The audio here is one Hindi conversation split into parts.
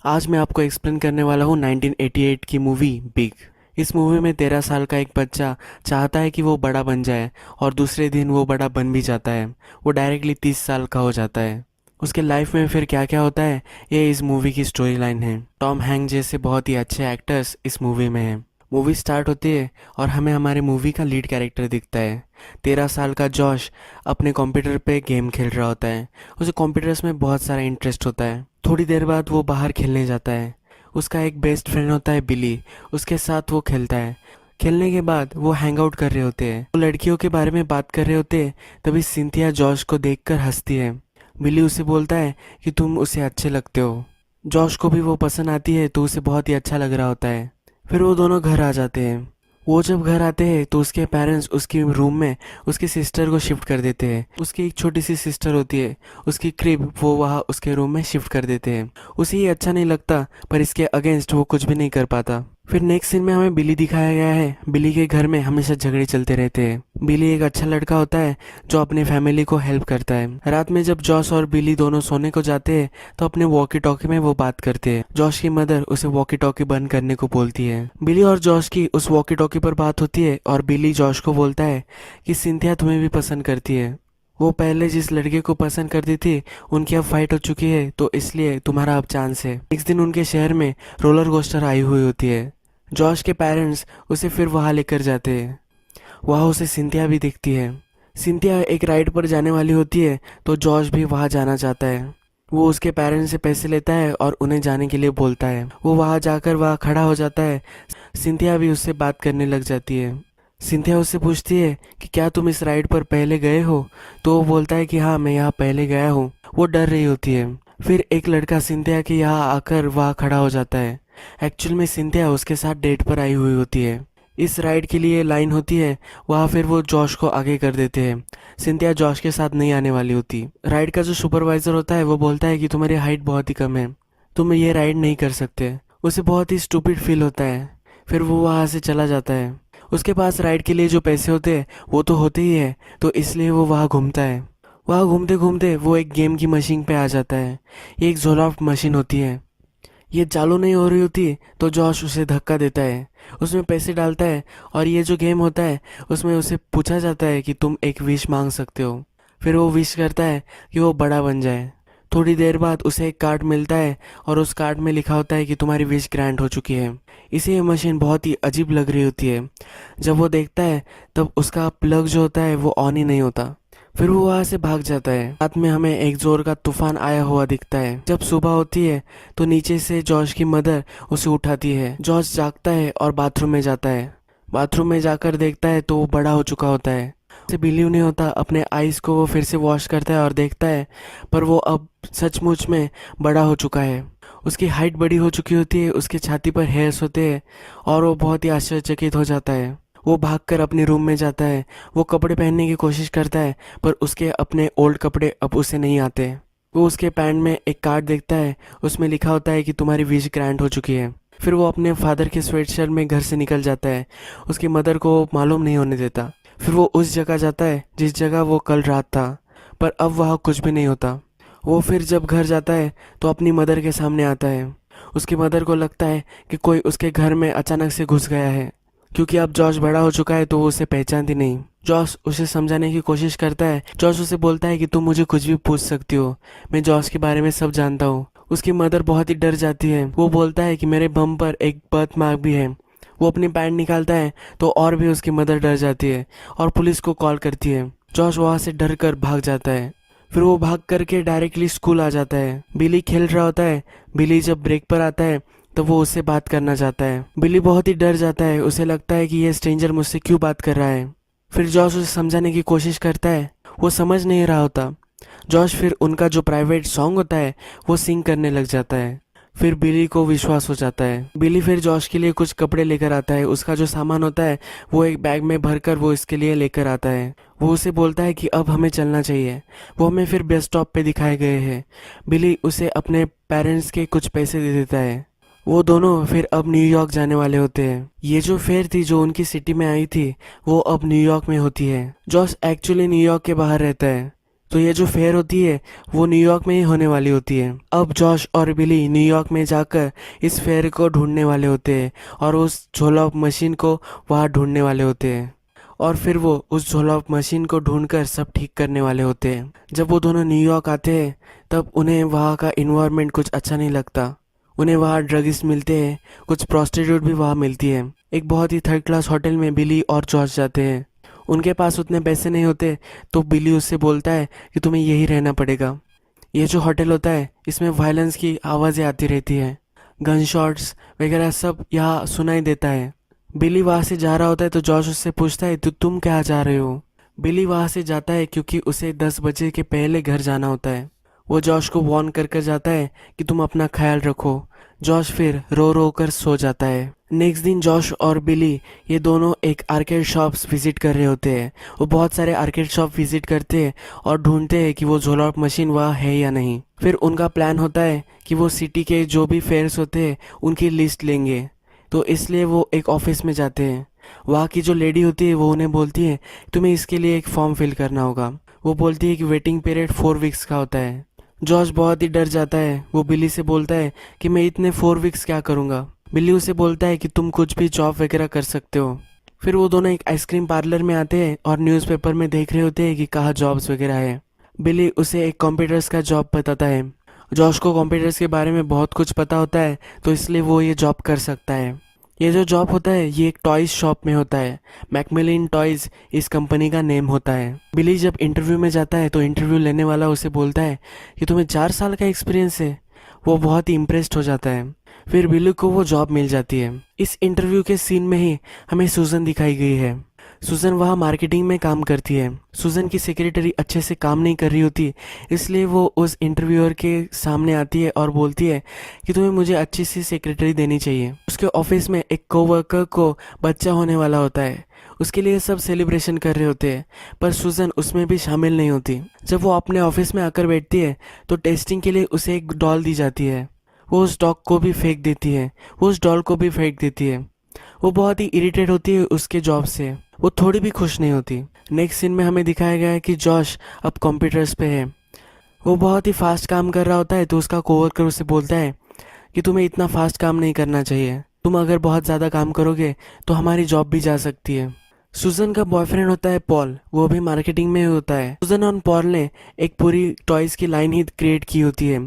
आज मैं आपको एक्सप्लेन करने वाला हूँ 1988 की मूवी बिग। इस मूवी में 13 साल का एक बच्चा चाहता है कि वो बड़ा बन जाए और दूसरे दिन वो बड़ा बन भी जाता है। वो डायरेक्टली 30 साल का हो जाता है। उसके लाइफ में फिर क्या क्या होता है, ये इस मूवी की स्टोरी लाइन है। टॉम हैंक जैसे बहुत ही अच्छे एक्टर्स इस मूवी में हैं। मूवी स्टार्ट होती है और हमें हमारे मूवी का लीड कैरेक्टर दिखता है। 13 साल का जॉश अपने कंप्यूटर पे गेम खेल रहा होता है। उसे कंप्यूटर्स में बहुत सारा इंटरेस्ट होता है। थोड़ी देर बाद वो बाहर खेलने जाता है। उसका एक बेस्ट फ्रेंड होता है बिली, उसके साथ वो खेलता है। खेलने के बाद वो हैंग आउट कर रहे होते हैं, वो लड़कियों के बारे में बात कर रहे होते हैं। तभी सिंथिया जॉश को देखकर हंसती है। बिली उसे बोलता है कि तुम उसे अच्छे लगते हो। जॉश को भी वो पसंद आती है तो उसे बहुत ही अच्छा लग रहा होता है। फिर वो दोनों घर आ जाते हैं। वो जब घर आते हैं तो उसके पेरेंट्स उसकी रूम में उसकी सिस्टर को शिफ्ट कर देते हैं। उसकी एक छोटी सी सिस्टर होती है, उसकी क्रिब वो वहाँ उसके रूम में शिफ्ट कर देते हैं। उसे ये अच्छा नहीं लगता, पर इसके अगेंस्ट वो कुछ भी नहीं कर पाता। फिर नेक्स्ट सीन में हमें बिली दिखाया गया है। बिली के घर में हमेशा झगड़े चलते रहते हैं। बिली एक अच्छा लड़का होता है जो अपने फैमिली को हेल्प करता है। रात में जब जॉश और बिली दोनों सोने को जाते हैं तो अपने वॉकी टॉकी में वो बात करते हैं। जॉश की मदर उसे वॉकी टॉकी बंद करने को बोलती है। बिली और जॉश की उस वॉकी टॉकी पर बात होती है और बिली जॉश को बोलता है कि सिंथिया तुम्हें भी पसंद करती है। वो पहले जिस लड़के को पसंद करती थी उनकी अब फाइट हो चुकी है, तो इसलिए तुम्हारा अब चांस है। नेक्स्ट दिन उनके शहर में रोलर कोस्टर आई हुई होती है। जॉश के पेरेंट्स उसे फिर वहां लेकर जाते हैं। वहां उसे सिंथिया भी दिखती है। सिंथिया एक राइड पर जाने वाली होती है तो जॉश भी वहां जाना चाहता है। वो उसके पेरेंट्स से पैसे लेता है और उन्हें जाने के लिए बोलता है। वो वहां जाकर वहां खड़ा हो जाता है। सिंथिया भी उससे बात करने लग जाती है। सिंथिया उससे पूछती है कि क्या तुम इस राइड पर पहले गए हो, तो वो बोलता है कि हाँ मैं यहाँ पहले गया हूँ। वो डर रही होती है। फिर एक लड़का सिंथिया के यहाँ आकर वहाँ खड़ा हो जाता है। एक्चुअल में सिंथिया उसके साथ डेट पर आई हुई होती है। इस राइड के लिए लाइन होती है, वहाँ फिर वो जॉश को आगे कर देते हैं। सिंथिया जॉश के साथ नहीं आने वाली होती। राइड का जो सुपरवाइजर होता है वो बोलता है कि तुम्हारी हाइट बहुत ही कम है, तुम ये राइड नहीं कर सकते। उसे बहुत ही स्टूपिड फील होता है। फिर वो वहाँ से चला जाता है। उसके पास राइड के लिए जो पैसे होते हैं वो तो होते ही है, तो इसलिए वो वहाँ घूमता है। वहाँ घूमते घूमते वो एक गेम की मशीन पे आ जाता है। ये एक जोलॉफ्ट मशीन होती है। ये चालू नहीं हो रही होती तो जॉश उसे धक्का देता है। उसमें पैसे डालता है और ये जो गेम होता है उसमें उसे पूछा जाता है कि तुम एक विश मांग सकते हो। फिर वो विश करता है कि वो बड़ा बन जाए। थोड़ी देर बाद उसे एक कार्ड मिलता है और उस कार्ड में लिखा होता है कि तुम्हारी विश ग्रांट हो चुकी है। इसे ये मशीन बहुत ही अजीब लग रही होती है। जब वो देखता है तब उसका प्लग जो होता है वो ऑन ही नहीं होता। फिर वो वहां से भाग जाता है। रात में हमें एक जोर का तूफान आया हुआ दिखता है। जब सुबह होती है तो नीचे से जॉश की मदर उसे उठाती है। जॉश जागता है और बाथरूम में जाता है। बाथरूम में जाकर देखता है तो वो बड़ा हो चुका होता है। उसे बिलीव नहीं होता। अपने आईज को वो फिर से वॉश करता है और देखता है, पर वो अब सचमुच में बड़ा हो चुका है। उसकी हाइट बड़ी हो चुकी होती है, उसकी छाती पर हेयर्स होते हैं और वो बहुत ही आश्चर्यचकित हो जाता है। वो भागकर अपने रूम में जाता है। वो कपड़े पहनने की कोशिश करता है, पर उसके अपने ओल्ड कपड़े अब उसे नहीं आते। वो उसके पैंट में एक कार्ड देखता है, उसमें लिखा होता है कि तुम्हारी विश ग्रांट हो चुकी है। फिर वो अपने फादर के स्वेटशर्ट में घर से निकल जाता है। उसकी मदर को मालूम नहीं होने देता। फिर वो उस जगह जाता है जिस जगह वो कल रात था, पर अब वहाँ कुछ भी नहीं होता। वो फिर जब घर जाता है तो अपनी मदर के सामने आता है। उसकी मदर को लगता है कि कोई उसके घर में अचानक से घुस गया है, क्योंकि अब जॉश बड़ा हो चुका है तो वो उसे पहचानती नहीं। जॉश उसे समझाने की कोशिश करता है। जॉश उसे बोलता है कि तुम मुझे कुछ भी पूछ सकती हो, मैं जॉश के बारे में सब जानता हूँ। उसकी मदर बहुत ही डर जाती है। वो बोलता है कि मेरे बम पर एक बर्थ मार्क भी है। वो अपनी पैंट निकालता है तो और भी उसकी मदर डर जाती है और पुलिस को कॉल करती है। जॉश वहाँ से डर कर भाग जाता है। फिर वो भाग करके डायरेक्टली स्कूल आ जाता है। बिली खेल रहा होता है। बिली जब ब्रेक पर आता है तो वो उससे बात करना चाहता है। बिली बहुत ही डर जाता है। उसे लगता है कि ये स्ट्रेंजर मुझसे क्यों बात कर रहा है। फिर जॉश उसे समझाने की कोशिश करता है। वो समझ नहीं रहा होता। जॉश फिर उनका जो प्राइवेट सॉन्ग होता है वो सिंग करने लग जाता है। फिर बिली को विश्वास हो जाता है। बिली फिर जॉश के लिए कुछ कपड़े लेकर आता है। उसका जो सामान होता है वो एक बैग में भरकर वो इसके लिए लेकर आता है। वो उसे बोलता है कि अब हमें चलना चाहिए। वो हमें फिर बस स्टॉप पे दिखाए गए हैं। बिली उसे अपने पेरेंट्स के कुछ पैसे दे देता है। वो दोनों फिर अब न्यूयॉर्क जाने वाले होते हैं। ये जो फेयर थी जो उनकी सिटी में आई थी वो अब न्यूयॉर्क में होती है। जॉश एक्चुअली न्यूयॉर्क के बाहर रहता है। तो ये जो फेयर होती है वो न्यूयॉर्क में ही होने वाली होती है। अब जॉश और बिली न्यूयॉर्क में जाकर इस फेयर को ढूंढने वाले होते हैं और उस झोला मशीन को वहाँ ढूंढने वाले होते हैं, और फिर वो उस झोला मशीन को ढूंढकर सब ठीक करने वाले होते हैं। जब वो दोनों न्यूयॉर्क आते हैं तब उन्हें वहाँ का इन्वायरमेंट कुछ अच्छा नहीं लगता। उन्हें वहाँ ड्रगिस्ट मिलते हैं, कुछ प्रोस्टिट्यूट भी वहाँ मिलती है। एक बहुत ही थर्ड क्लास होटल में बिली और जॉर्ज जाते हैं। उनके पास उतने पैसे नहीं होते तो बिली उससे बोलता है कि तुम्हें यही रहना पड़ेगा। ये जो होटल होता है इसमें वायलेंस की आवाज़ें आती रहती है, गन शॉट्स वगैरह सब यहाँ सुनाई देता है। बिली वहाँ से जा रहा होता है तो जॉर्ज उससे पूछता है तो तुम क्या जा रहे हो। बिली वहाँ से जाता है क्योंकि उसे 10 बजे के पहले घर जाना होता है। वो जॉश को वार्न कर कर जाता है कि तुम अपना ख्याल रखो। जॉश फिर रो रो कर सो जाता है। नेक्स्ट दिन जॉश और बिली ये दोनों एक आर्केड शॉप्स विजिट कर रहे होते हैं। वो बहुत सारे आर्केड शॉप विजिट करते हैं और ढूंढते हैं कि वो झोला मशीन वहाँ है या नहीं। फिर उनका प्लान होता है कि वो सिटी के जो भी फेयर्स होते हैं उनकी लिस्ट लेंगे, तो इसलिए वो एक ऑफिस में जाते हैं। वहाँ की जो लेडी होती है वो उन्हें बोलती है तुम्हें इसके लिए एक फॉर्म फिल करना होगा। वो बोलती है कि वेटिंग पीरियड 4 वीक्स का होता है। जॉर्ज बहुत ही डर जाता है। वो बिली से बोलता है कि मैं इतने 4 वीक्स क्या करूँगा। बिली उसे बोलता है कि तुम कुछ भी जॉब वगैरह कर सकते हो। फिर वो दोनों एक आइसक्रीम पार्लर में आते हैं और न्यूज़पेपर में देख रहे होते हैं कि कहाँ जॉब्स वगैरह है। बिली उसे एक कंप्यूटर्स का जॉब बताता है। जॉश को कंप्यूटर्स के बारे में बहुत कुछ पता होता है तो इसलिए वो ये जॉब कर सकता है। ये जो जॉब होता है ये एक टॉयज शॉप में होता है। मैकमिलन टॉयज इस कंपनी का नेम होता है। बिली जब इंटरव्यू में जाता है तो इंटरव्यू लेने वाला उसे बोलता है कि तुम्हें 4 साल का एक्सपीरियंस है। वो बहुत ही इम्प्रेस्ड हो जाता है। फिर बिली को वो जॉब मिल जाती है। इस इंटरव्यू के सीन में ही हमें सूजन दिखाई गई है। सूजन वहाँ मार्केटिंग में काम करती है। सूजन की सेक्रेटरी अच्छे से काम नहीं कर रही होती, इसलिए वो उस इंटरव्यूअर के सामने आती है और बोलती है कि तुम्हें मुझे अच्छी सी सेक्रेटरी देनी चाहिए। उसके ऑफिस में एक कोवर्कर को बच्चा होने वाला होता है। उसके लिए सब सेलिब्रेशन कर रहे होते हैं, पर सूजन उसमें भी शामिल नहीं होती। जब वो अपने ऑफिस में आकर बैठती है तो टेस्टिंग के लिए उसे एक डॉल दी जाती है। वो उस डॉग को भी फेंक देती है, वो उस डॉल को भी फेंक देती है। वो बहुत ही इरिटेट होती है उसके जॉब से। वो थोड़ी भी खुश नहीं होती। नेक्स्ट सीन में हमें दिखाया गया है कि जॉश अब कंप्यूटर्स पे है। वो बहुत ही फास्ट काम कर रहा होता है तो उसका कोवर्कर उसे बोलता है कि तुम्हें इतना फास्ट काम नहीं करना चाहिए। तुम अगर बहुत ज़्यादा काम करोगे तो हमारी जॉब भी जा सकती है। सुजन का बॉयफ्रेंड होता है पॉल, वो भी मार्केटिंग में होता है। सुजन और पॉल ने एक पूरी टॉयज की लाइन ही क्रिएट की होती है,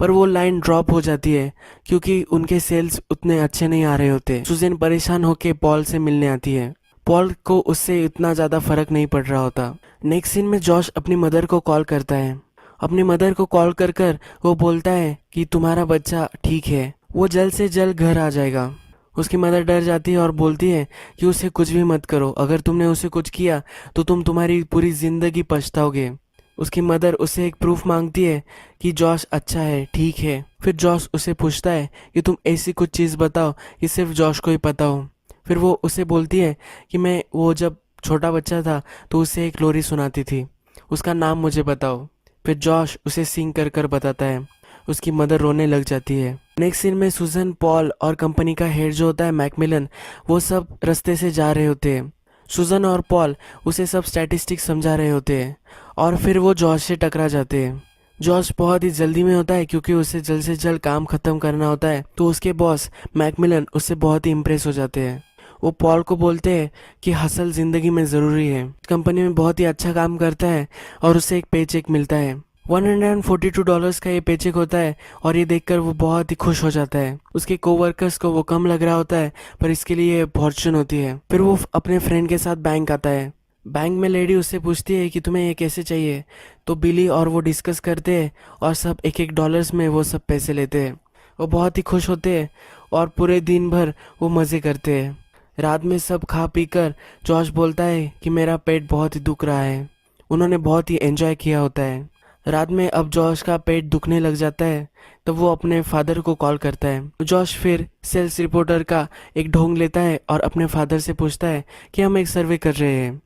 पर वो लाइन ड्रॉप हो जाती है क्योंकि उनके सेल्स उतने अच्छे नहीं आ रहे होते। सुजन परेशान होकर पॉल से मिलने आती है। पॉल को उससे इतना ज़्यादा फर्क नहीं पड़ रहा होता। नेक्स्ट सीन में जॉश अपनी मदर को कॉल करता है। अपनी मदर को कॉल कर कर वो बोलता है कि तुम्हारा बच्चा ठीक है, वो जल्द से जल्द घर आ जाएगा। उसकी मदर डर जाती है और बोलती है कि उसे कुछ भी मत करो, अगर तुमने उसे कुछ किया तो तुम तुम्हारी पूरी जिंदगी पछताओगे। उसकी मदर उससे एक प्रूफ मांगती है कि जॉश अच्छा है, ठीक है। फिर जॉश उसे पूछता है कि तुम ऐसी कुछ चीज़ बताओ कि सिर्फ जॉश को ही पता हो। फिर वो उसे बोलती है कि मैं वो जब छोटा बच्चा था तो उसे एक लोरी सुनाती थी, उसका नाम मुझे बताओ। फिर जॉश उसे सिंग कर कर बताता है। उसकी मदर रोने लग जाती है। नेक्स्ट सीन में सुजन, पॉल और कंपनी का हेड जो होता है मैकमिलन, वो सब रास्ते से जा रहे होते हैं। सुजन और पॉल उसे सब स्टैटिस्टिक्स समझा रहे होते हैं और फिर वो जॉर्ज से टकरा जाते हैं। जॉर्ज बहुत ही जल्दी में होता है क्योंकि उसे जल्द से जल्द काम खत्म करना होता है, तो उसके बॉस मैकमिलन उससे बहुत ही इम्प्रेस हो जाते हैं। वो पॉल को बोलते हैं कि हसल जिंदगी में ज़रूरी है। कंपनी में बहुत ही अच्छा काम करता है और उसे एक पे चेक मिलता है। $142 का ये पे चेक होता है और ये देखकर वो बहुत ही खुश हो जाता है। उसके कोवर्कर्स को वो कम लग रहा होता है, पर इसके लिए फॉर्चून होती है। फिर वो अपने फ्रेंड के साथ बैंक आता है। बैंक में लेडी उससे पूछती है कि तुम्हें ये कैसे चाहिए, तो बिली और वो डिस्कस करते हैं और सब एक $1 में वो सब पैसे लेते हैं। वो बहुत ही खुश होते हैं और पूरे दिन भर वो मज़े करते हैं। रात में सब खा पी कर जॉर्ज बोलता है कि मेरा पेट बहुत ही दुख रहा है। उन्होंने बहुत ही एंजॉय किया होता है। रात में अब जॉश का पेट दुखने लग जाता है तो वो अपने फादर को कॉल करता है। जॉश फिर सेल्स रिपोर्टर का एक ढोंग लेता है और अपने फादर से पूछता है कि हम एक सर्वे कर रहे हैं,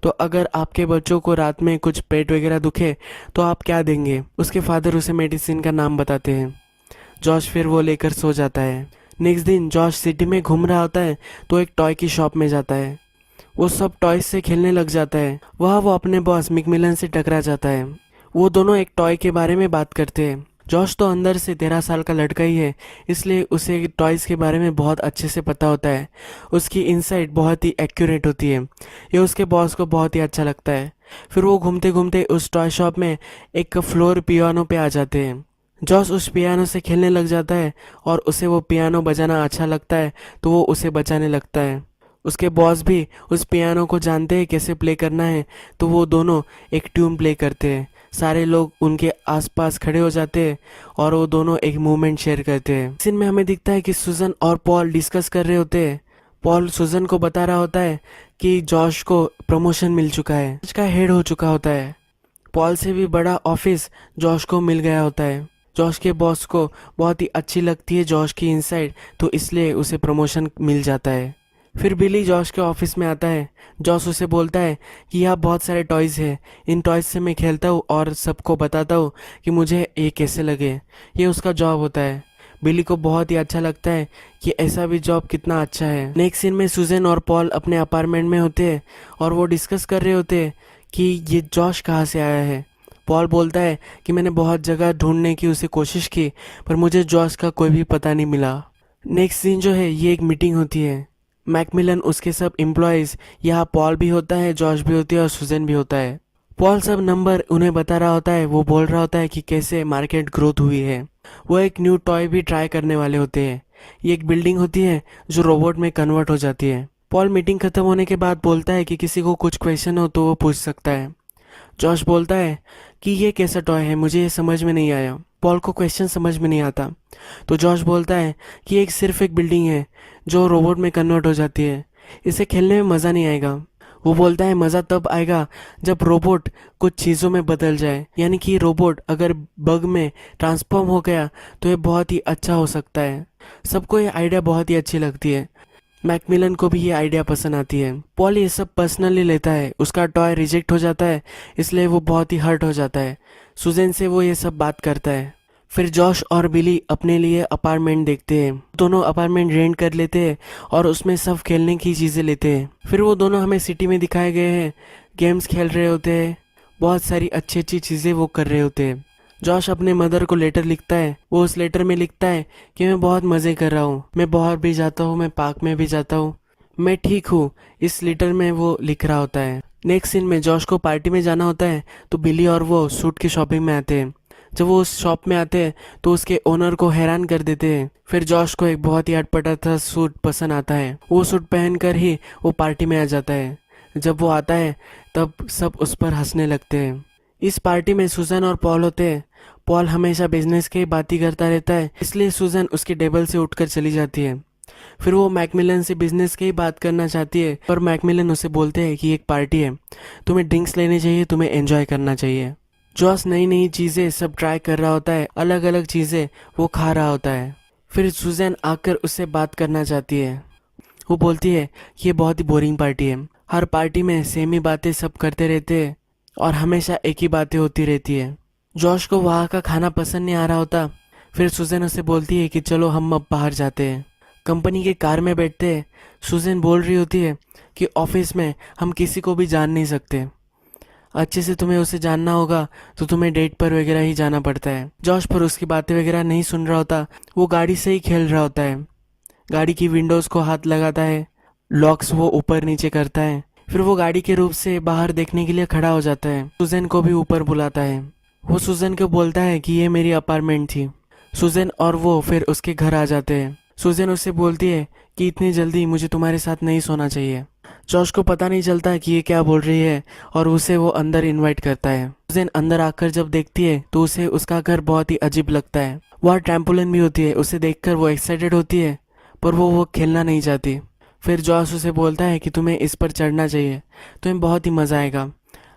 तो अगर आपके बच्चों को रात में कुछ पेट वगैरह दुखे तो आप क्या देंगे। उसके फादर उसे मेडिसिन का नाम बताते हैं। जॉश फिर वो लेकर सो जाता है। नेक्स्ट दिन जॉश सिटी में घूम रहा होता है तो एक टॉय की शॉप में जाता है। वो सब टॉयज से खेलने लग जाता है। वहाँ वो अपने बॉस मैकमिलन से टकरा जाता है। वो दोनों एक टॉय के बारे में बात करते हैं। जॉश तो अंदर से 13 साल का लड़का ही है, इसलिए उसे टॉयज़ के बारे में बहुत अच्छे से पता होता है। उसकी इनसाइट बहुत ही एक्यूरेट होती है। ये उसके बॉस को बहुत ही अच्छा लगता है। फिर वो घूमते घूमते उस टॉय शॉप में एक फ्लोर पियानो पे आ जाते हैं। जॉश उस पियानो से खेलने लग जाता है और उसे वो पियानो बजाना अच्छा लगता है, तो वो उसे बजाने लगता है। उसके बॉस भी उस पियानो को जानते हैं कैसे प्ले करना है, तो वो दोनों एक ट्यून प्ले करते हैं। सारे लोग उनके आसपास खड़े हो जाते हैं और वो दोनों एक मूवमेंट शेयर करते हैं। सीन में हमें दिखता है कि सुजन और पॉल डिस्कस कर रहे होते हैं। पॉल सुजन को बता रहा होता है कि जॉश को प्रमोशन मिल चुका है, उसका हेड हो चुका होता है। पॉल से भी बड़ा ऑफिस जॉश को मिल गया होता है। जॉश के बॉस को बहुत ही अच्छी लगती है जॉश की इनसाइट, तो इसलिए उसे प्रमोशन मिल जाता है। फिर बिली जॉश के ऑफिस में आता है। जॉश उसे बोलता है कि यहाँ बहुत सारे टॉयज़ हैं, इन टॉयज़ से मैं खेलता हूँ और सबको बताता हूँ कि मुझे ये कैसे लगे। ये उसका जॉब होता है। बिली को बहुत ही अच्छा लगता है कि ऐसा भी जॉब कितना अच्छा है। नेक्स्ट सीन में सुजन और पॉल अपने अपार्टमेंट में होते हैं और वो डिस्कस कर रहे होते हैं कि ये जॉश कहाँ से आया है। पॉल बोलता है कि मैंने बहुत जगह ढूंढने की उसे कोशिश की, पर मुझे जॉश का कोई भी पता नहीं मिला। नेक्स्ट सीन जो है, ये एक मीटिंग होती है। मैकमिलन उसके सब एम्प्लॉयज़, यहाँ पॉल भी होता है, जॉश भी होती है और सुजन भी होता है। पॉल सब नंबर उन्हें बता रहा होता है। वो बोल रहा होता है कि कैसे मार्केट ग्रोथ हुई है। वो एक न्यू टॉय भी ट्राई करने वाले होते हैं। ये एक बिल्डिंग होती है जो रोबोट में कन्वर्ट हो जाती है। पॉल मीटिंग खत्म होने के बाद बोलता है कि किसी को कुछ क्वेश्चन हो तो वो पूछ सकता है। जॉश बोलता है कि ये कैसा टॉय है, मुझे ये समझ में नहीं आया। पॉल को क्वेश्चन समझ में नहीं आता, तो जॉश बोलता है कि एक सिर्फ एक बिल्डिंग है जो रोबोट में कन्वर्ट हो जाती है, इसे खेलने में मज़ा नहीं आएगा। वो बोलता है मज़ा तब आएगा जब रोबोट कुछ चीज़ों में बदल जाए, यानी कि रोबोट अगर बग में ट्रांसफॉर्म हो गया तो ये बहुत ही अच्छा हो सकता है। सबको ये आइडिया बहुत ही अच्छी लगती है। मैकमिलन को भी ये आइडिया पसंद आती है। पॉल ये सब पर्सनली लेता है। उसका टॉय रिजेक्ट हो जाता है, इसलिए वो बहुत ही हर्ट हो जाता है। सुजैन से वो ये सब बात करता है। फिर जॉश और बिली अपने लिए अपार्टमेंट देखते हैं। दोनों अपार्टमेंट रेंट कर लेते हैं और उसमें सब खेलने की चीज़ें लेते हैं। फिर वो दोनों हमें सिटी में दिखाए गए हैं, गेम्स खेल रहे होते हैं, बहुत सारी अच्छी अच्छी चीज़ें वो कर रहे होते हैं। जॉश अपने मदर को लेटर लिखता है। वो उस लेटर में लिखता है कि मैं बहुत मज़े कर रहा हूँ, मैं बाहर भी जाता हूँ, मैं पार्क में भी जाता हूँ, मैं ठीक हूँ। इस लेटर में वो लिख रहा होता है। नेक्स्ट सीन में जॉश को पार्टी में जाना होता है, तो बिली और वो सूट की शॉपिंग में आते हैं। जब वो उस शॉप में आते हैं तो उसके ओनर को हैरान कर देते हैं। फिर जॉश को एक बहुत ही अटपटा था सूट पसंद आता है। वो सूट पहनकर ही वो पार्टी में आ जाता है। जब वो आता है तब सब उस पर हंसने लगते हैं। इस पार्टी में सुजन और पॉल होते हैं। पॉल हमेशा बिजनेस की बात ही करता रहता है, इसलिए सुजन उसके टेबल से उठकर चली जाती है। फिर वो मैकमिलन से बिजनेस की ही बात करना चाहती है, पर मैकमिलन उसे बोलते हैं कि एक पार्टी है, तुम्हें ड्रिंक्स लेने चाहिए, तुम्हें एंजॉय करना चाहिए। जॉस नई नई चीज़ें सब ट्राई कर रहा होता है, अलग अलग चीज़ें वो खा रहा होता है। फिर सुजैन आकर उससे बात करना चाहती है। वो बोलती है कि ये बहुत ही बोरिंग पार्टी है, हर पार्टी में सेम ही बातें सब करते रहते हैं और हमेशा एक ही बातें होती रहती है। जॉश को वहाँ का खाना पसंद नहीं आ रहा होता। फिर सुजैन उसे बोलती है कि चलो हम अब बाहर जाते हैं। कंपनी के कार में बैठते हैं। सुजैन बोल रही होती है कि ऑफिस में हम किसी को भी जान नहीं सकते, अच्छे से तुम्हें उसे जानना होगा तो तुम्हें डेट पर वगैरह ही जाना पड़ता है। जॉश पर उसकी बातें वगैरह नहीं सुन रहा होता, वो गाड़ी से ही खेल रहा होता है। गाड़ी की विंडोज़ को हाथ लगाता है, लॉक्स वो ऊपर नीचे करता है। फिर वो गाड़ी के रूप से बाहर देखने के लिए खड़ा हो जाता है। सुजैन को भी ऊपर बुलाता है। वो सुजैन को बोलता है कि ये मेरी अपार्टमेंट थी। सुजैन और वो फिर उसके घर आ जाते हैं। सुजैन उससे बोलती है कि इतनी जल्दी मुझे तुम्हारे साथ नहीं सोना चाहिए। जॉश को पता नहीं चलता कि ये क्या बोल रही है और उसे वो अंदर इनवाइट करता है। सुजैन अंदर आकर जब देखती है तो उसे उसका घर बहुत ही अजीब लगता है। वहाँ ट्रैम्पोलिन भी होती है। उसे देखकर वो एक्साइटेड होती है, पर वो खेलना नहीं चाहती। फिर जॉश उसे बोलता है कि तुम्हें इस पर चढ़ना चाहिए, तुम्हें बहुत ही मज़ा आएगा।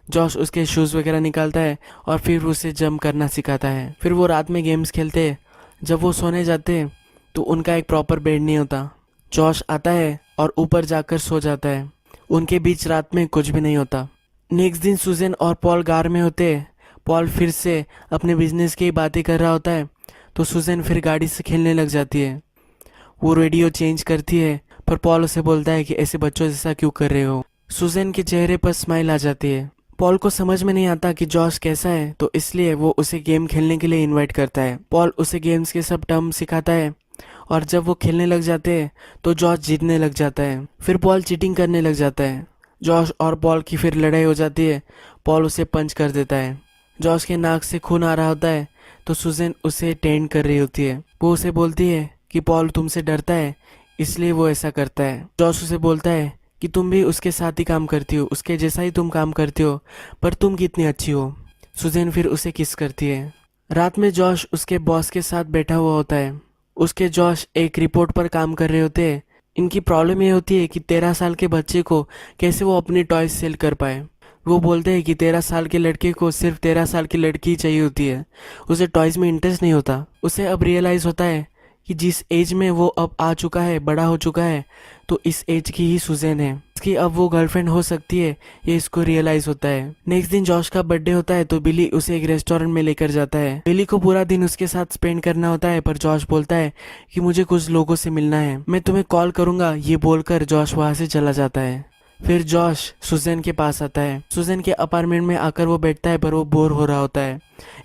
जॉश उसके शूज़ वगैरह निकालता है और फिर उसे जंप करना सिखाता है। फिर वो रात में गेम्स खेलते हैं। जब वो सोने जाते हैं तो उनका एक प्रॉपर बेड नहीं होता। जॉश आता है और ऊपर जाकर सो जाता है। उनके बीच रात में कुछ भी नहीं होता। नेक्स्ट दिन सुजैन और पॉल कार में होते हैं। पॉल फिर से अपने बिजनेस की बातें कर रहा होता है, तो सुजैन फिर गाड़ी से खेलने लग जाती है। वो रेडियो चेंज करती है, पर पॉल उसे बोलता है कि ऐसे बच्चों जैसा क्यों कर रहे हो। सुजैन के चेहरे पर स्माइल आ जाती है। पॉल को समझ में नहीं आता कि जॉश कैसा है, तो इसलिए वो उसे गेम खेलने के लिए इनवाइट करता है। पॉल उसे गेम्स के सब टर्म सिखाता है और जब वो खेलने लग जाते हैं तो जॉश जीतने लग जाता है। फिर पॉल चीटिंग करने लग जाता है। जॉश और पॉल की फिर लड़ाई हो जाती है। पॉल उसे पंच कर देता है। जॉश के नाक से खून आ रहा होता है तो सुजैन उसे टेंड कर रही होती है। वो उसे बोलती है कि पॉल तुमसे डरता है इसलिए वो ऐसा करता है। जॉश उसे बोलता है कि तुम भी उसके साथ ही काम करती हो, उसके जैसा ही तुम काम करती हो, पर तुम कितनी अच्छी हो। सुजैन फिर उसे किस करती है। रात में जॉश उसके बॉस के साथ बैठा हुआ होता है। उसके जॉश एक रिपोर्ट पर काम कर रहे होते हैं। इनकी प्रॉब्लम ये होती है कि 13 साल के बच्चे को कैसे वो अपनी टॉयज सेल कर पाए। वो बोलते हैं कि 13 साल के लड़के को सिर्फ 13 साल की लड़की ही चाहिए होती है, उसे टॉयज में इंटरेस्ट नहीं होता। उसे अब रियलाइज होता है कि जिस एज में वो अब आ चुका है, बड़ा हो चुका है, तो इस एज की ही सुजैन है, इसकी अब वो गर्लफ्रेंड हो सकती है, ये इसको रियलाइज होता है। नेक्स्ट दिन जॉश का बर्थडे होता है तो बिली उसे एक रेस्टोरेंट में लेकर जाता है। बिली को पूरा दिन उसके साथ स्पेंड करना होता है, पर जॉश बोलता है कि मुझे कुछ लोगों से मिलना है, मैं तुम्हें कॉल करूंगा। ये बोलकर जॉश वहां से चला जाता है। फिर जॉश सुजैन के पास आता है। सुजैन के अपार्टमेंट में आकर वो बैठता है, पर वो बोर हो रहा होता है,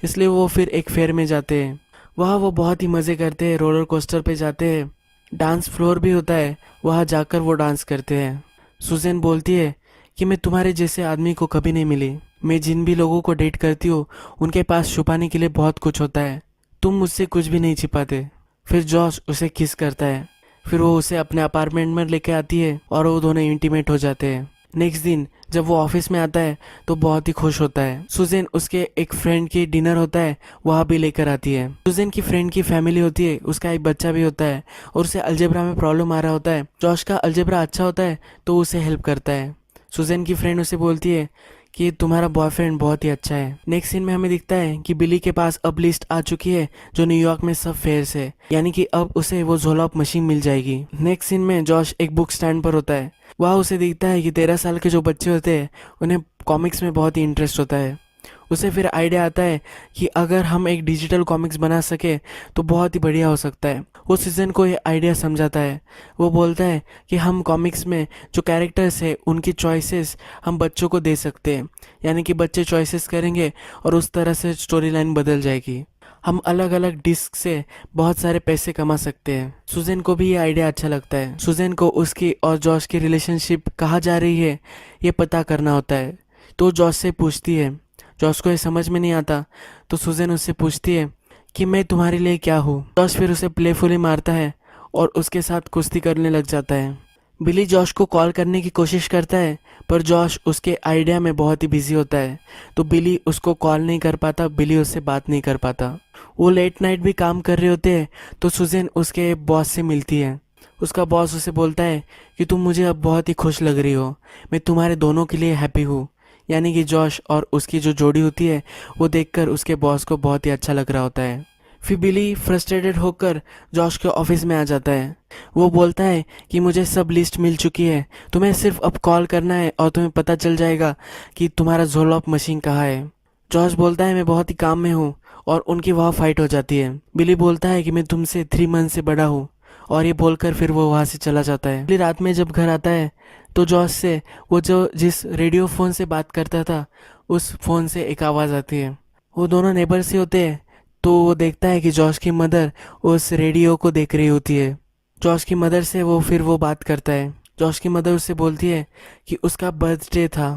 इसलिए वो फिर एक फेयर में जाते हैं। वहाँ वो बहुत ही मज़े करते हैं, रोलर कोस्टर पे जाते हैं, डांस फ्लोर भी होता है, वहाँ जाकर वो डांस करते हैं। सुजैन बोलती है कि मैं तुम्हारे जैसे आदमी को कभी नहीं मिली, मैं जिन भी लोगों को डेट करती हूँ उनके पास छुपाने के लिए बहुत कुछ होता है, तुम मुझसे कुछ भी नहीं छिपाते। फिर जॉश उसे किस करता है। फिर वो उसे अपने अपार्टमेंट में लेके आती है और वो दोनों इंटीमेट हो जाते हैं। नेक्स्ट दिन जब वो ऑफिस में आता है तो बहुत ही खुश होता है। सुजैन उसके एक फ्रेंड की डिनर होता है, वहाँ भी लेकर आती है। सुजैन की फ्रेंड की फैमिली होती है, उसका एक बच्चा भी होता है और उसे अलजेब्रा में प्रॉब्लम आ रहा होता है। जॉश का अलजेब्रा अच्छा होता है तो उसे हेल्प करता है। सुजैन की फ्रेंड उसे बोलती है कि तुम्हारा बॉयफ्रेंड बहुत ही अच्छा है। नेक्स्ट सीन में हमें दिखता है कि बिली के पास अब लिस्ट आ चुकी है जो न्यूयॉर्क में सब फेयर्स है, यानी कि अब उसे वो झोला मशीन मिल जाएगी। नेक्स्ट सीन में जॉश एक बुक स्टैंड पर होता है। वहाँ उसे दिखता है कि 13 साल के जो बच्चे होते हैं उन्हें कॉमिक्स में बहुत ही इंटरेस्ट होता है। उसे फिर आइडिया आता है कि अगर हम एक डिजिटल कॉमिक्स बना सके तो बहुत ही बढ़िया हो सकता है। वो सीजन को ये आइडिया समझाता है। वो बोलता है कि हम कॉमिक्स में जो कैरेक्टर्स है उनकी चॉइसेस हम बच्चों को दे सकते हैं, यानी कि बच्चे चॉइसेस करेंगे और उस तरह से स्टोरी लाइन बदल जाएगी। हम अलग अलग डिस्क से बहुत सारे पैसे कमा सकते हैं। सुजैन को भी ये आइडिया अच्छा लगता है। सुजैन को उसकी और जॉश की रिलेशनशिप कहाँ जा रही है ये पता करना होता है, तो जॉश से पूछती है। जॉश को ये समझ में नहीं आता तो सुजैन उससे पूछती है कि मैं तुम्हारे लिए क्या हूँ। जॉश फिर उसे प्लेफुली मारता है और उसके साथ कुश्ती करने लग जाता है। बिली जॉश को कॉल करने की कोशिश करता है, पर जॉश उसके आइडिया में बहुत ही बिजी होता है, तो बिली उसको कॉल नहीं कर पाता, बिली उससे बात नहीं कर पाता। वो लेट नाइट भी काम कर रहे होते हैं तो सुजैन उसके बॉस से मिलती है। उसका बॉस उसे बोलता है कि तुम मुझे अब बहुत ही खुश लग रही हो, मैं तुम्हारे दोनों के लिए हैप्पी हूँ, यानी कि जॉश और उसकी जो जोड़ी होती है वो देखकर उसके बॉस को बहुत ही अच्छा लग रहा होता है। फिर बिली फ्रस्ट्रेटेड होकर जॉश के ऑफिस में आ जाता है। वो बोलता है कि मुझे सब लिस्ट मिल चुकी है, तुम्हें सिर्फ अब कॉल करना है और तुम्हें पता चल जाएगा कि तुम्हारा झोलॉप मशीन कहाँ है। जॉश बोलता है मैं बहुत ही काम में हूँ और उनकी वहाँ फाइट हो जाती है। बिली बोलता है कि मैं तुमसे 3 मंथ से बड़ा हूँ और ये बोलकर फिर वो वहाँ से चला जाता है। बिली रात में जब घर आता है तो जॉश से वो जो जिस रेडियो फ़ोन से बात करता था उस फ़ोन से एक आवाज़ आती है। वो दोनों नेबर से होते हैं तो वो देखता है कि जॉश की मदर उस रेडियो को देख रही होती है। जॉश की मदर से वो बात करता है। जॉश की मदर उससे बोलती है कि उसका बर्थडे था,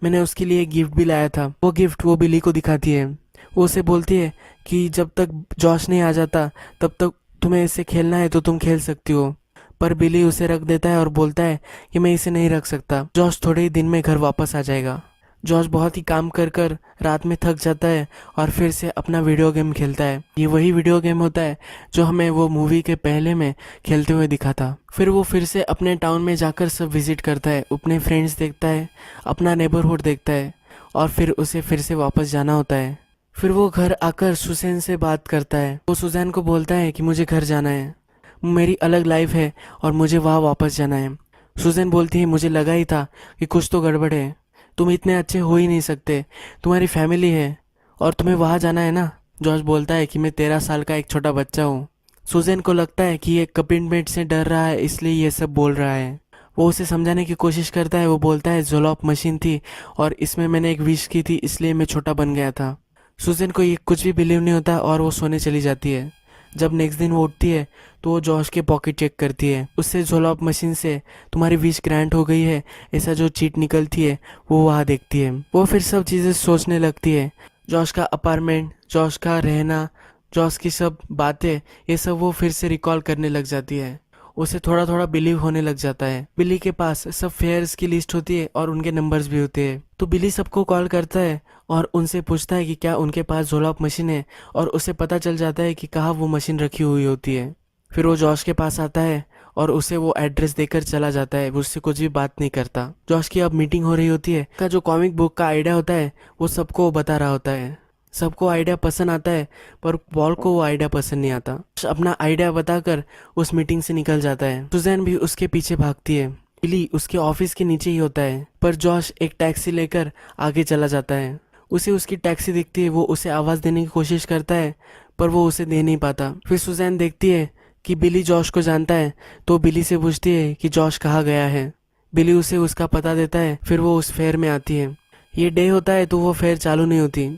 मैंने उसके लिए गिफ्ट भी लाया था। वो गिफ्ट वो बिली को दिखाती है। वो उसे बोलती है कि जब तक जॉश नहीं आ जाता तब तक तुम्हें इसे खेलना है तो तुम खेल सकती हो, पर बिली उसे रख देता है और बोलता है कि मैं इसे नहीं रख सकता, जॉश थोड़े ही दिन में घर वापस आ जाएगा। जॉश बहुत ही काम कर कर रात में थक जाता है और फिर से अपना वीडियो गेम खेलता है। ये वही वीडियो गेम होता है जो हमें वो मूवी के पहले में खेलते हुए दिखा था। फिर वो फिर से अपने टाउन में जाकर सब विजिट करता है, अपने फ्रेंड्स देखता है, अपना नेबरहुड देखता है और फिर उसे फिर से वापस जाना होता है। फिर वो घर आकर सुजैन से बात करता है। वो सुजैन को बोलता है कि मुझे घर जाना है, मेरी अलग लाइफ है और मुझे वहाँ वापस जाना है। सुजैन बोलती है मुझे लगा ही था कि कुछ तो गड़बड़ है, तुम इतने अच्छे हो ही नहीं सकते, तुम्हारी फैमिली है और तुम्हें वहाँ जाना है ना। जॉर्ज बोलता है कि मैं 13 साल का एक छोटा बच्चा हूँ। सुजैन को लगता है कि ये कमिटमेंट से डर रहा है इसलिए ये सब बोल रहा है। वो उसे समझाने की कोशिश करता है। वो बोलता है ज़ोलॉप मशीन थी और इसमें मैंने एक विश की थी, इसलिए मैं छोटा बन गया था। सुजैन को ये कुछ भी बिलीव नहीं होता और वो सोने चली जाती है। जब नेक्स्ट दिन वो उठती है तो वो जॉश के पॉकेट चेक करती है। उससे ज़ोलॉप मशीन से तुम्हारी विश ग्रांट हो गई है ऐसा जो चीट निकलती है वो वहाँ देखती है। वो फिर सब चीज़ें सोचने लगती है। जॉश का अपार्टमेंट, जॉश का रहना, जॉश की सब बातें, ये सब वो फिर से रिकॉल करने लग जाती है। उसे थोड़ा थोड़ा बिलीव होने लग जाता है। बिली के पास सब फेयर्स की लिस्ट होती है और उनके नंबर्स भी होते हैं। तो बिली सबको कॉल करता है और उनसे पूछता है कि क्या उनके पास ज़ोलॉप मशीन है, और उसे पता चल जाता है कि कहाँ वो मशीन रखी हुई होती है। फिर वो जॉश के पास आता है और उसे वो एड्रेस देकर चला जाता है। वो उससे कुछ भी बात नहीं करता। जॉश की अब मीटिंग हो रही होती है। का जो कॉमिक बुक का आइडिया होता है वो सबको बता रहा होता है। सबको आइडिया पसंद आता है पर पॉल को वो आइडिया पसंद नहीं आता। अपना आइडिया बताकर उस मीटिंग से निकल जाता है। सुजैन भी उसके पीछे भागती है। बिली उसके ऑफिस के नीचे ही होता है, पर जॉश एक टैक्सी लेकर आगे चला जाता है। उसे उसकी टैक्सी दिखती है। वो उसे आवाज़ देने की कोशिश करता है पर वो उसे दे नहीं पाता। फिर सुजैन देखती है कि बिली जॉश को जानता है, तो बिली से पूछती है कि जॉश कहाँ गया है। बिली उसे उसका पता देता है। फिर वो उस फेयर में आती है। ये डे होता है तो वो फेयर चालू नहीं होती।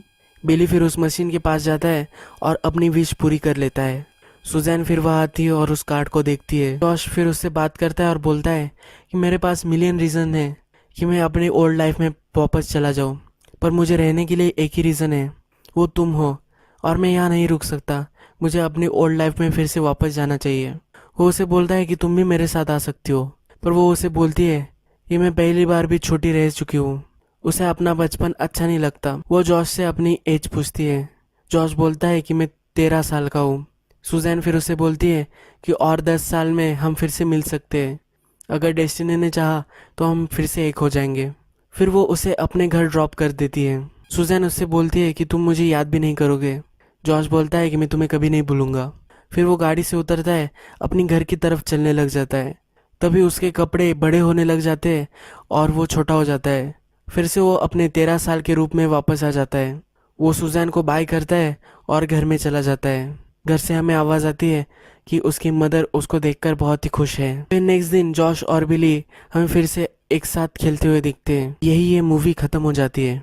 बिली फिर उस मशीन के पास जाता है और अपनी विश पूरी कर लेता है। सुजैन फिर वहाँ आती है और उस कार्ड को देखती है। जॉश फिर उससे बात करता है और बोलता है कि मेरे पास मिलियन रीज़न है कि मैं अपनी ओल्ड लाइफ में वापस चला जाऊँ, पर मुझे रहने के लिए एक ही रीज़न है, वो तुम हो, और मैं यहाँ नहीं रुक सकता। मुझे अपनी ओल्ड लाइफ में फिर से वापस जाना चाहिए। वो उसे बोलता है कि तुम भी मेरे साथ आ सकती हो, पर वो उसे बोलती है कि मैं पहली बार भी छोटी रह चुकी हूँ। उसे अपना बचपन अच्छा नहीं लगता। वो जॉश से अपनी एज पूछती है। जॉश बोलता है कि मैं 13 साल का हूँ। सुजैन फिर उसे बोलती है कि और 10 साल में हम फिर से मिल सकते हैं। अगर डेस्टिनी ने चाहा तो हम फिर से एक हो जाएंगे। फिर वो उसे अपने घर ड्रॉप कर देती है। सुजैन उससे बोलती है कि तुम मुझे याद भी नहीं करोगे। जॉश बोलता है कि मैं तुम्हें कभी नहीं भूलूंगा। फिर वो गाड़ी से उतरता है, अपनी घर की तरफ चलने लग जाता है। तभी उसके कपड़े बड़े होने लग जाते हैं और वो छोटा हो जाता है। फिर से वो अपने 13 साल के रूप में वापस आ जाता है। वो सुजैन को बाय करता है और घर में चला जाता है। घर से हमें आवाज़ आती है कि उसकी मदर उसको देखकर बहुत ही खुश है। फिर नेक्स्ट दिन जॉश और बिली हमें फिर से एक साथ खेलते हुए दिखते हैं। यही ये मूवी खत्म हो जाती है।